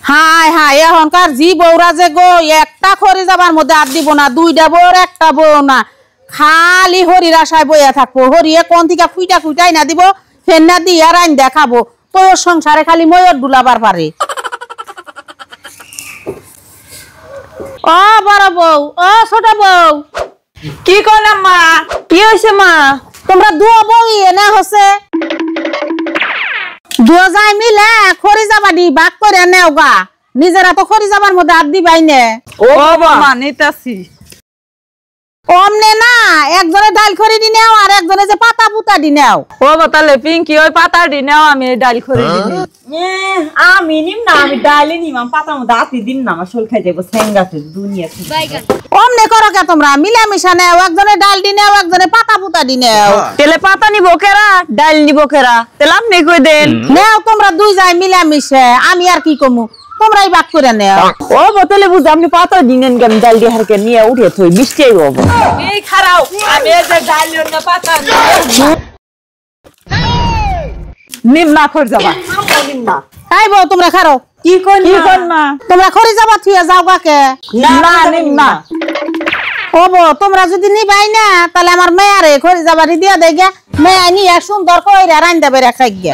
High high এখনকার জি বউরা যে গো একটা খড়ি যাবার মধ্যে আর দিব না, দুইটা বউ একটা বউ না, খালি হরির আশায় বইয়া থাকবো। হরিয়ে কোন থেকে খুইটা খুইটাই না দিব, ফেন্না দিয়ে আর আইন দেখাবো। তোর সংসারে খালি ময়ূর ডুলাবার পারে। ও বড় বউ, ও ছোট বউ, কি করলাম মা? কি হয়েছে মা? তোমরা দুয়া বউ এনে হচ্ছে দুয়া যাই মিলে খড়ি যাবা দি ভাগ করে নেও গা। নিজেরা তো খড়ি যাবার মধ্যে আর দিবাই নে। ও বাবা নিতাছি। অমনে না, একজনে ডাল খড়ি দি নেও আর একজনে যে পাতা পুতা দি নেও। ও বাতালে পিঙ্কি ওই পাতা দি নাও, আমি ডাল খড়ি দিই। আমি নিম না, আমি ডালে নিম, আমি পাতার মধ্যে আতি দিন না, আমার শোল খাই যাবো সেঙ্গাতে দুনিয়াতে। অমনে করো কে তোমরা, মিলামিশা নেও, একজনে ডাল দি নেও একজনে পাতা পুতা দি নেও। তেলে পাতা নিবো কেরা, ডাল নিবো কেরা? তেলে আপনি কই দেন। নেও তোমরা দুই যাই মিলামিশে, আমি আর কি কমু, তোমরাই ভাগ করে নেও। ও বোতলে বুঝ আপনি পাতা দিনেন কেন? ডাল দিয়ে হারকে নিয়ে উঠে থই মিষ্টি আইব। এই খারাও, আমি এই যে ডাল না পাতা নিম না খড় যাবা। নিম না। তাই বউ তোমরা খারো। কি কোন মা? তোমরা খড়ি যাবা থিয়া যাও গাকে। না নিম না। ও বউ তোমরা যদি নিবাই না তাহলে আমার মেয়ারে খড়ি যাবারি দিয়া দেয় গে, মেয়া নিয়ে সুন্দর কইরা রান্দা বেরা খাই গে।